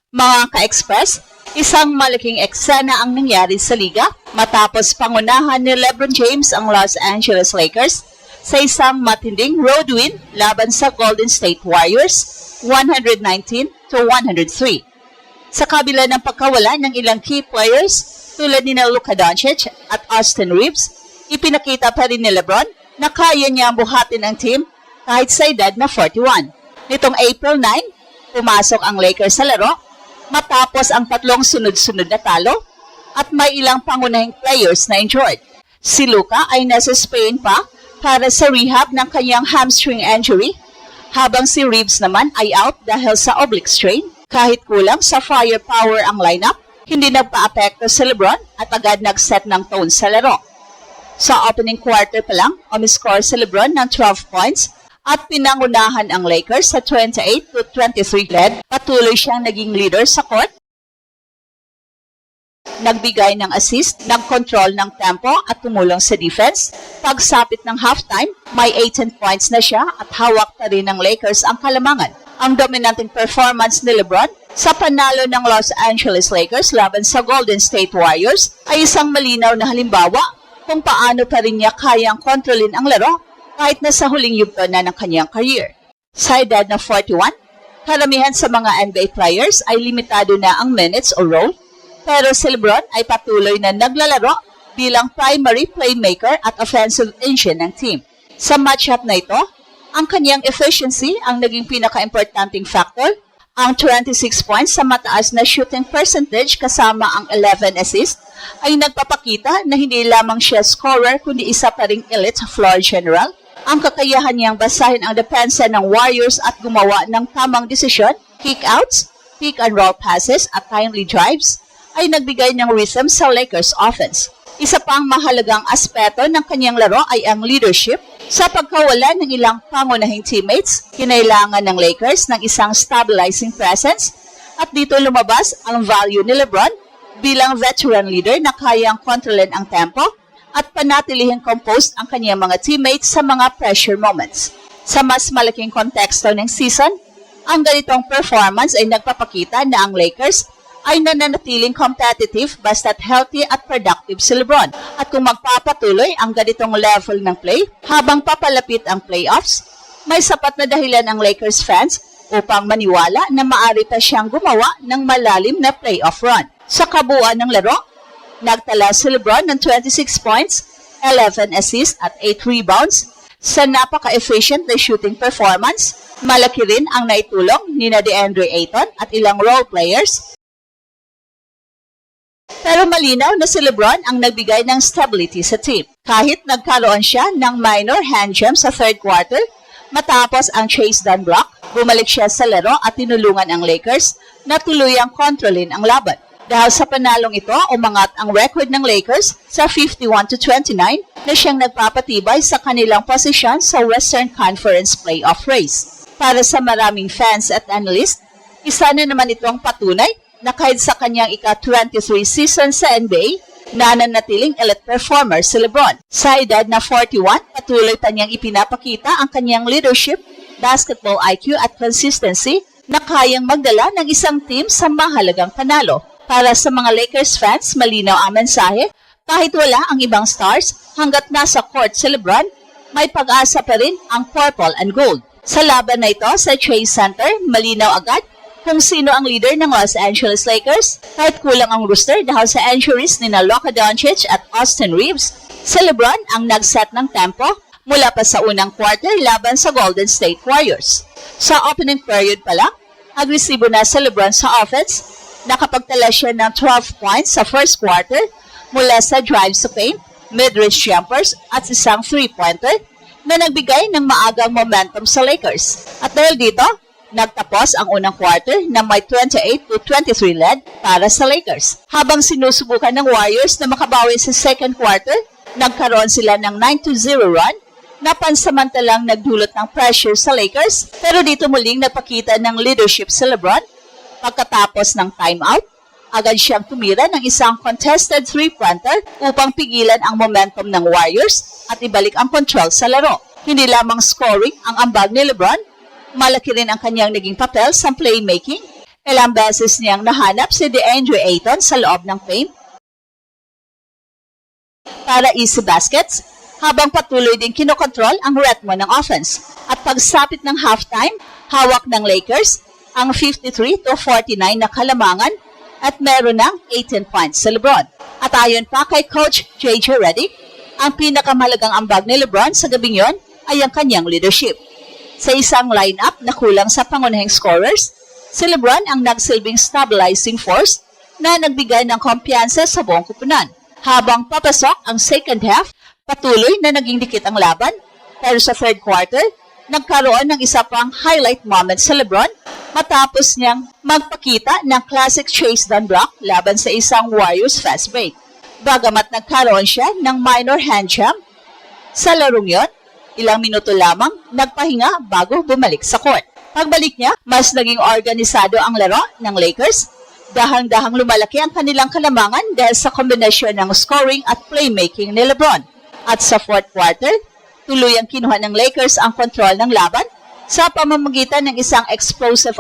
Mga ka-express, isang malaking eksena ang nangyari sa liga matapos pangunahan ni LeBron James ang Los Angeles Lakers sa isang matinding road win laban sa Golden State Warriors, 119-103. Sa kabila ng pagkawala ng ilang key players tulad ni Luka Doncic at Austin Reeves, ipinakita pa rin ni LeBron na kaya niya buhatin ang team kahit sa edad na 41. Nitong April 9, pumasok ang Lakers sa laro matapos ang tatlong sunod-sunod na talo at may ilang pangunahing players na injured. Si Luka ay nasa Spain pa para sa rehab ng kanyang hamstring injury, habang si Reeves naman ay out dahil sa oblique strain. Kahit kulang sa firepower ang lineup, hindi nagpa-apekto si LeBron at agad nag-set ng tone sa laro. Sa opening quarter pa lang, umiscore si LeBron ng 12 points at pinangunahan ang Lakers sa 28-23 led. Patuloy siyang naging leader sa court. Nagbigay ng assist, nagkontrol ng tempo at tumulong sa defense. Pagsapit ng halftime, may 18 points na siya at hawak pa rin ng Lakers ang kalamangan. Ang dominanting performance ni LeBron sa panalo ng Los Angeles Lakers laban sa Golden State Warriors ay isang malinaw na halimbawa kung paano pa rin niya kayang kontrolin ang laro kahit na sa huling yugto na ng kanyang career. Sa edad na 41, karamihan sa mga NBA players ay limitado na ang minutes o role, pero si LeBron ay patuloy na naglalaro bilang primary playmaker at offensive engine ng team. Sa matchup na ito, ang kanyang efficiency ang naging pinaka-importanting factor. Ang 26 points sa mataas na shooting percentage kasama ang 11 assists ay nagpapakita na hindi lamang siya scorer kundi isa pa ring elite floor general. Ang kakayahan niyang basahin ang depensa ng Warriors at gumawa ng tamang desisyon, kick-outs, pick-and-roll passes at timely drives ay nagbigay ng rhythm sa Lakers offense. Isa pang mahalagang aspeto ng kanyang laro ay ang leadership. Sa pagkawala ng ilang pangunahing teammates, kinailangan ng Lakers ng isang stabilizing presence at dito lumabas ang value ni LeBron bilang veteran leader na kayang kontrolin ang tempo at panatilihing composed ang kanyang mga teammates sa mga pressure moments. Sa mas malaking konteksto ng season, ang ganitong performance ay nagpapakita na ang Lakers ay nananatiling competitive basta't healthy at productive si LeBron. At kung magpapatuloy ang ganitong level ng play habang papalapit ang playoffs, may sapat na dahilan ang Lakers fans upang maniwala na maaari pa siyang gumawa ng malalim na playoff run. Sa kabuuan ng laro, nagtala si LeBron ng 26 points, 11 assists at 8 rebounds. Sa napaka-efficient na shooting performance, malaki rin ang naitulong ni DeAndre Ayton at ilang role players. Pero malinaw na si LeBron ang nagbigay ng stability sa team. Kahit nagkaroon siya ng minor hand jam sa third quarter, matapos ang chase down block, bumalik siya sa laro at tinulungan ang Lakers na tuluyang kontrolin ang laban. Dahil sa panalong ito, umangat ang record ng Lakers sa 51-29 na siyang nagpapatibay sa kanilang posisyon sa Western Conference playoff race. Para sa maraming fans at analysts, isa na naman itong patunay na kahit sa kanyang ika-23 season sa NBA, nananatiling elite performer si LeBron. Sa edad na 41, patuloy pa niyang ipinapakita ang kanyang leadership, basketball IQ at consistency na kayang magdala ng isang team sa mahalagang panalo. Para sa mga Lakers fans, malinaw ang mensahe, kahit wala ang ibang stars, hanggat nasa court si LeBron, may pag-asa pa rin ang purple and gold. Sa laban na ito sa Chase Center, malinaw agad kung sino ang leader ng Los Angeles Lakers. Kahit kulang ang roster dahil sa injuries ni Luka Doncic at Austin Reeves, si LeBron ang nag-set ng tempo mula pa sa unang quarter laban sa Golden State Warriors. Sa opening period pa lang, agresibo na si LeBron sa offense. Nakapagtala siya ng 12 points sa first quarter mula sa drive sa paint, mid-range jumpers at isang 3-pointer na nagbigay ng maagang momentum sa Lakers. At dahil dito, nagtapos ang unang quarter na may 28-23 lead para sa Lakers. Habang sinusubukan ng Warriors na makabawi sa second quarter, nagkaroon sila ng 9-0 run na pansamantalang nagdulot ng pressure sa Lakers, pero dito muling napakita ng leadership sa LeBron. Pagkatapos ng timeout, agad siyang tumira ng isang contested three-pointer upang pigilan ang momentum ng Warriors at ibalik ang control sa laro. Hindi lamang scoring ang ambag ni LeBron, malaki rin ang kanyang naging papel sa playmaking. Ilang beses niyang nahanap si DeAndre Ayton sa loob ng paint para easy baskets, habang patuloy din kinokontrol ang ritmo ng offense. At pagsapit ng halftime, hawak ng Lakers ang 53-49 na kalamangan at meron ng 18 points sa LeBron. At ayon pa kay Coach J.J. Redick, ang pinakamahalagang ambag ni LeBron sa gabing yon ay ang kanyang leadership. Sa isang lineup na kulang sa pangunahing scorers, si LeBron ang nagsilbing stabilizing force na nagbigay ng kumpiyansa sa buong kupunan. Habang papasok ang second half, patuloy na naging dikit ang laban, pero sa third quarter, nagkaroon ng isa pang highlight moment sa LeBron matapos niyang magpakita ng classic chase down block laban sa isang Warriors fast break. Bagamat nagkaroon siya ng minor hand jam sa larong yon, ilang minuto lamang nagpahinga bago bumalik sa court. Pagbalik niya, mas naging organisado ang laro ng Lakers. Dahang-dahang lumalaki ang kanilang kalamangan dahil sa kombinasyon ng scoring at playmaking ni LeBron. At sa fourth quarter, tuluyang kinuha ng Lakers ang kontrol ng laban sa pamamagitan ng isang explosive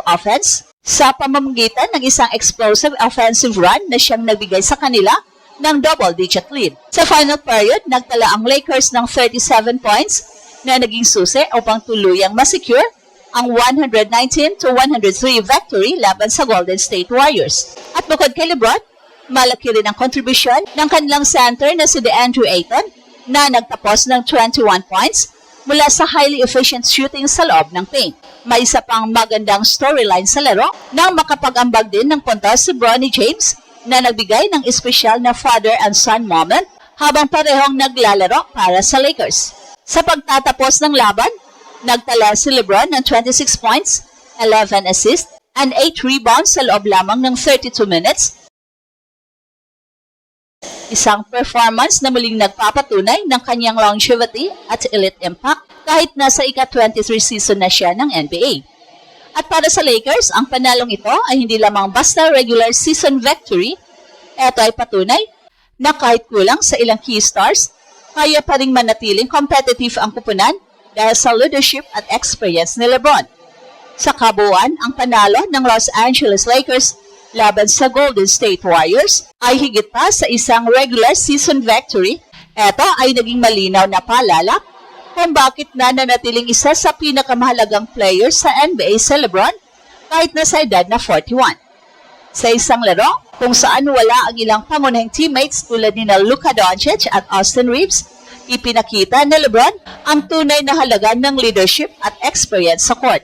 offensive run na siyang nagbigay sa kanila ng double-digit lead. Sa final period, nagtala ang Lakers ng 37 points na naging susi upang tuluyang masecure ang 119-103 victory laban sa Golden State Warriors. At bukod kay LeBron, malaki rin ang kontribusyon ng kanilang center na si DeAndre Ayton na nagtapos ng 21 points mula sa highly efficient shooting sa loob ng paint. May isa pang magandang storyline sa laro nang makapag-ambag din ng puntos si Bronny James na nagbigay ng espesyal na father and son moment habang parehong naglalaro para sa Lakers. Sa pagtatapos ng laban, nagtala si LeBron ng 26 points, 11 assists, and 8 rebounds sa loob lamang ng 32 minutes. Isang performance na muling nagpapatunay ng kanyang longevity at elite impact kahit nasa ika-23 season na siya ng NBA. At para sa Lakers, ang panalong ito ay hindi lamang basta regular season victory. Ito ay patunay na kahit kulang sa ilang key stars, kaya pa ring manatiling competitive ang kupunan dahil sa leadership at experience ni LeBron. Sa kabuuan, ang panalo ng Los Angeles Lakers laban sa Golden State Warriors ay higit pa sa isang regular season victory. Ito ay naging malinaw na paalala kung bakit nananatiling isa sa pinakamahalagang players sa NBA sa LeBron kahit na sa edad na 41. Sa isang laro kung saan wala ang ilang pangunahing teammates tulad ni Luka Doncic at Austin Reeves, ipinakita ni LeBron ang tunay na halaga ng leadership at experience sa court.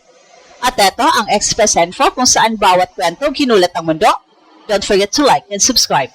At ito ang Express Info kung saan bawat kwento ginulat ang mundo. Don't forget to like and subscribe.